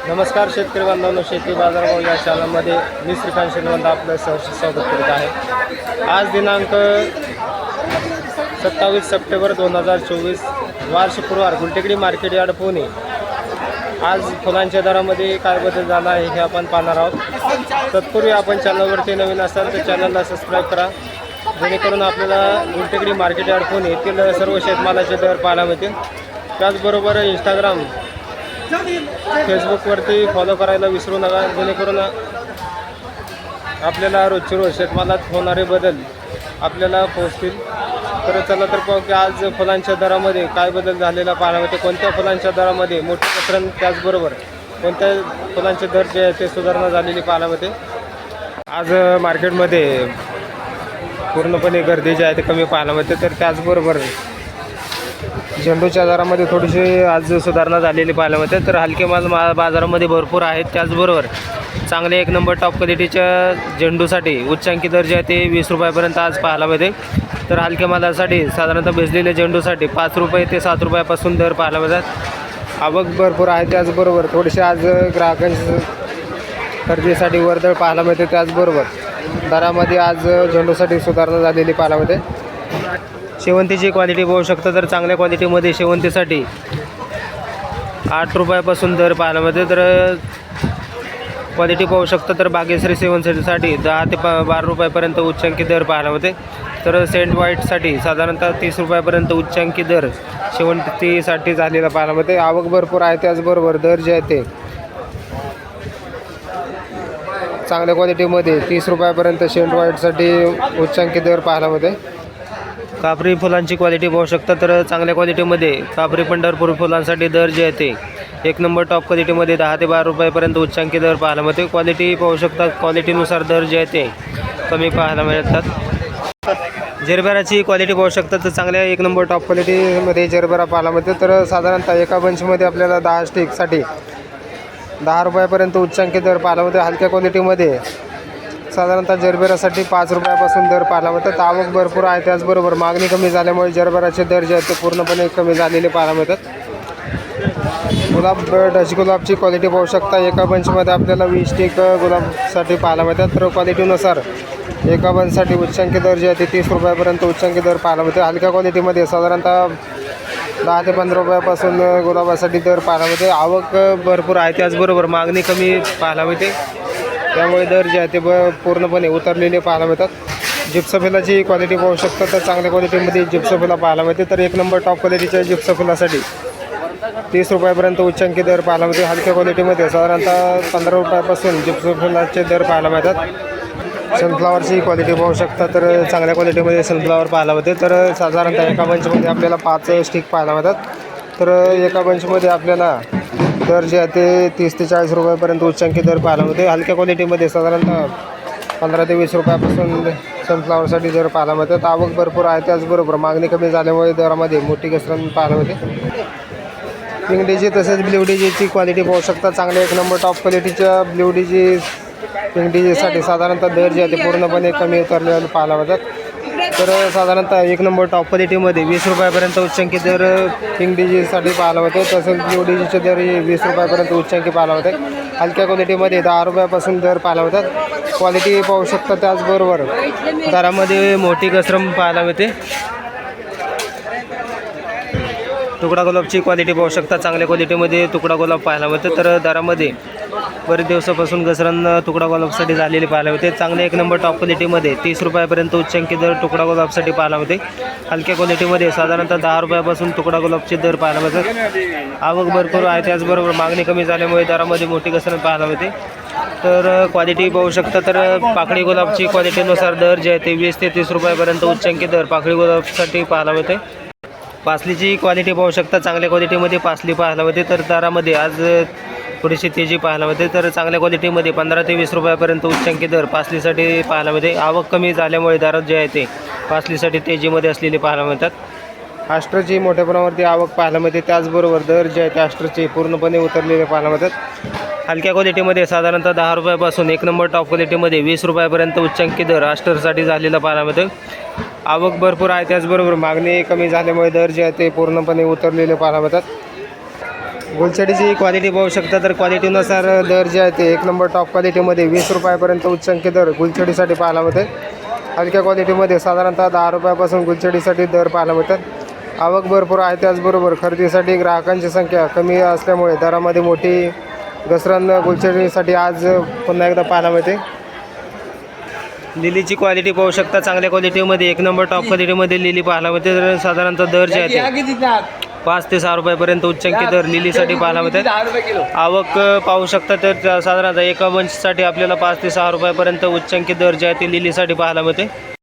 नमस्कार शेतकरी बांधवांनो, शेती बाजारभाव या चॅनलमध्ये मी श्रीकांत श्रीवंत आपलं सहर्ष स्वागत करीत आहे। आज दिनांक 27 सप्टेंबर 2024 वार शुक्रवार, गुलटेकडी मार्केट यार्ड पुणे। आज फुलांच्या दरामध्ये काय बदल झाला आहे हे आपण पाहणार आहोत। तत्पूर्वी आपण चॅनलवरती नवीन असाल तर चॅनलला सबस्क्राईब करा, जेणेकरून आपल्याला गुलटेकडी मार्केट यार्ड पुणे येथील सर्व शेतमालाचे दर पाहायला मिळतील। त्याचबरोबर इंस्टाग्राम फेसबुकवरती फॉलो करायला विसरू नका, जेणेकरून आपल्याला रोजचे रोज शेतमालात होणारे बदल आपल्याला पोहोचतील। तर चला तर पाहू की आज फुलांच्या दरामध्ये काय बदल झालेला पाहायला मिळते, कोणत्या फुलांच्या दरामध्ये मोठी घसरण, त्याचबरोबर कोणत्या फुलांचे दर जे आहे ते सुधारणा झालेली पाहायला मिळते। आज मार्केटमध्ये पूर्णपणे गर्दी जी आहे ते कमी पाहायला मिळते। तर त्याचबरोबर झेंडूच्या दरामध्ये थोडीशी आज सुधारणा झालेली पाहायला मिळते। तर हलके माल बाजारामध्ये भरपूर आहेत। त्याचबरोबर चांगले एक नंबर टॉप क्वालिटीच्या झेंडूसाठी उच्चांकी दर जे आहे ते 20 रुपयापर्यंत आज पाहायला मिळते। तर हलक्या मालासाठी साधारणतः भिजलेल्या झेंडूसाठी 5 रुपये ते 7 रुपयापासून दर पाहायला मिळतात। आवक भरपूर आहे। त्याचबरोबर थोडेसे आज ग्राहकांची खरेदीसाठी वर्दळ पाहायला मिळते। त्याचबरोबर दरामध्ये आज झेंडूसाठी सुधारणा झालेली पाहायला मिळते। शेवंतीची क्वालिटी पाहू शकता, तर चांगल्या क्वालिटीमध्ये शेवंतीसाठी 8 रुपयापासून दर पाहायला मिळते। तर क्वालिटी पाहू शकता, तर बागेश्री शेवंतीसाठी 10 ते 12 रुपयापर्यंत उच्चांकी दर पाहायला मिळते। तर सेंट व्हाईटसाठी साधारणतः 30 रुपयापर्यंत उच्चांकी दर शेवंतीसाठी झालेला पाहायला मिळते। आवक भरपूर आहे। त्याचबरोबर दर जे आहे ते चांगल्या क्वालिटीमध्ये 30 रुपयापर्यंत सेंट व्हाईटसाठी उच्चांकी दर पाहायला मिळते। कापरी फुलांची क्वालिटी पाहू शकता, तर चांगल्या क्वालिटीमध्ये कापरी पंढरपूर फुलांसाठी दर जे आहे ते एक नंबर टॉप क्वालिटीमध्ये 10 ते 12 रुपयापर्यंत उच्चांकी दर पाहायला मिळते। क्वालिटी पाहू शकता, क्वालिटीनुसार दर जे आहे ते कमी पाहायला मिळतात। जरबेराची क्वालिटी पाहू शकता, तर चांगल्या एक नंबर टॉप क्वालिटीमध्ये जरबेरा पाहायला मिळते। तर साधारणतः एका बंचमध्ये आपल्याला 10 स्टिकसाठी 10 रुपयापर्यंत उच्चांकी दर पाहायला मिळते। हलक्या क्वालिटीमध्ये साधारणतः जरबेरासाठी 5 रुपयापासून दर पाहायला मिळतात। आवक भरपूर आहे। त्याचबरोबर मागणी कमी झाल्यामुळे जरबेराचे दर जे आहेत ते पूर्णपणे कमी झालेले पाहायला मिळतात। गुलाब डच गुलाबची क्वालिटी पाहू शकता, एका बंचमध्ये आपल्याला 20 स्टिक गुलाबसाठी पाहायला मिळतात। तर क्वालिटीनुसार एका बंचसाठी उच्चांकी दर जे आहे ते 30 रुपयापर्यंत उच्चांकी दर पाहायला मिळते। हलक्या क्वालिटीमध्ये साधारणतः 10 ते 15 रुपयापासून गुलाबासाठी दर पाहायला मिळते। आवक भरपूर आहे। त्याचबरोबर मागणी कमी पाहायला मिळते, त्यामुळे दर जे आहे ते पूर्णपणे उतरलेले पाहायला मिळतात। जिप्सोफिलाची क्वालिटी पाहू शकता, तर चांगल्या क्वालिटीमध्ये जिप्सोफिला पाहायला मिळते। तर एक नंबर टॉप क्वालिटीच्या जिप्सोफिलासाठी 30 रुपयापर्यंत उच्चांकी दर पाहायला मिळते। हलक्या क्वालिटीमध्ये साधारणतः 15 रुपयापासून जिप्सोफिलाचे दर पाहायला मिळतात। सनफ्लावरची क्वालिटी पाहू शकता, तर चांगल्या क्वालिटीमध्ये सनफ्लावर पाहायला मिळते। तर साधारणतः एका बंचमध्ये आपल्याला 5 स्टिक पाहायला मिळतात। तर एका बंचमध्ये आपल्याला दर जे आहे ते 30 ते 40 रुपयापर्यंत उच्चांकी दर पाहायला मिळते। हलक्या क्वालिटीमध्ये साधारणतः 15 ते 20 रुपयापासून सनफ्लावरसाठी दर पाहायला मिळतात। आवक भरपूर आहे। त्याचबरोबर मागणी कमी झाल्यामुळे दरामध्ये मोठी घसरण पाहायला मिळते। पिंक डीजी तसेच ब्ल्यू डीजीची क्वालिटी पाहू शकता, चांगल्या एक नंबर टॉप क्वालिटीच्या ब्ल्यू डीजी पिंक डीजीसाठी साधारणतः दर जे आहे ते पूर्णपणे कमी उतरलेले पाहायला मिळतात। तर साधारणतः एक नंबर टॉप क्वालिटीमध्ये 20 रुपयापर्यंत उच्चांकी दर पिंक डीजीसाठी पाहायला मिळते। तसेच ब्ल्यू डीजीचे दर 20 रुपयापर्यंत उच्चांकी पाहायला मिळते। हलक्या क्वालिटीमध्ये 10 रुपयापासून दर पाहायला मिळतात। क्वालिटी पाहू शकता, त्याचबरोबर दरामध्ये मोठी घसरण पाहायला मिळते। तुकडा गुलाबची क्वालिटी पाहू शकता, चांगल्या क्वालिटीमध्ये तुकडा गुलाब पाहायला मिळते। तर दरामध्ये बरेच दिवसापासून घसरण तुकडा गुलाबसाठी झालेली पाहायला मिळते। चांगल्या एक नंबर टॉप क्वालिटीमध्ये 30 रुपयापर्यंत उच्चांकी दर तुकडा गुलाबसाठी पाहायला मिळते। हलक्या क्वालिटीमध्ये साधारणतः 10 रुपयापासून तुकडा गुलाबचे दर पाहायला मिळतात। आवक भरपूर आहे। त्याचबरोबर मागणी कमी झाल्यामुळे दरामध्ये मोठी घसरण पाहायला मिळते। तर क्वालिटी पाहू शकता, तर पाकळी गुलाबची क्वालिटीनुसार दर जे आहे ते 20 ते 30 रुपयापर्यंत उच्चांकी दर पाकळी गुलाबसाठी पाहायला मिळते। पासलीची क्वालिटी पाहू शकता, चांगल्या क्वालिटीमध्ये पासली पाहायला मिळते। तर दरामध्ये आज थोडीशी तेजी पाहायला मिळते। तर चांगल्या क्वालिटीमध्ये 15 ते 20 रुपयापर्यंत उच्चांकी दर पासलीसाठी पाहायला मिळते। आवक कमी झाल्यामुळे दरात जे आहे ते पासलीसाठी तेजीमध्ये असलेले पाहायला मिळतात। आष्ट्रची मोठ्या प्रमाणावरती आवक पाहायला मिळते। त्याचबरोबर दर जे आहे ते आष्ट्रचे पूर्णपणे उतरलेले पाहायला मिळतात। हलक्या क्वालिटीमध्ये साधारणतः 10 रुपयापासून एक नंबर टॉप क्वालिटीमध्ये 20 रुपयापर्यंत उच्चांकी दर आस्टरसाठी झालेला पाहायला मिळतो। आवक भरपूर आहे, त्याचबरोबर मागणी कमी झाल्यामुळे दर जे आहे ते पूर्णपणे उतरलेले पाहायला मिळतात। गुलछडीची क्वालिटी पाहू शकता तर क्वालिटीनुसार दर जे आहे ते एक नंबर टॉप क्वालिटीमध्ये 20 रुपयापर्यंत उच्चांकी दर गुलछडीसाठी पाहायला मिळते. हलक्या क्वालिटीमध्ये साधारणतः 10 रुपयापासून गुलछडीसाठी दर पाहायला मिळतात. आवक भरपूर आहे, त्याचबरोबर खरेदीसाठी ग्राहकांची संख्या कमी असल्यामुळे दरामध्ये मोठी घसरण गुलछडीसाठी आज पुन्हा एकदा पाहायला मिळते. लिलीची क्वालिटी पाहू शकता चांगल्या क्वालिटीमध्ये एक नंबर टॉप क्वालिटीमध्ये लिली पाहायला मिळते. तर साधारणतः दर जे आहे ते 5 ते 6 रुपयापर्यंत उच्चांकी दर लिलीसाठी पाहायला मिळतात. आवक पाहू शकता तर साधारणतः एका बंचसाठी आपल्याला 5 ते 6 रुपयापर्यंत उच्चांकी दर जे आहे ते लिलीसाठी पाहायला मिळते.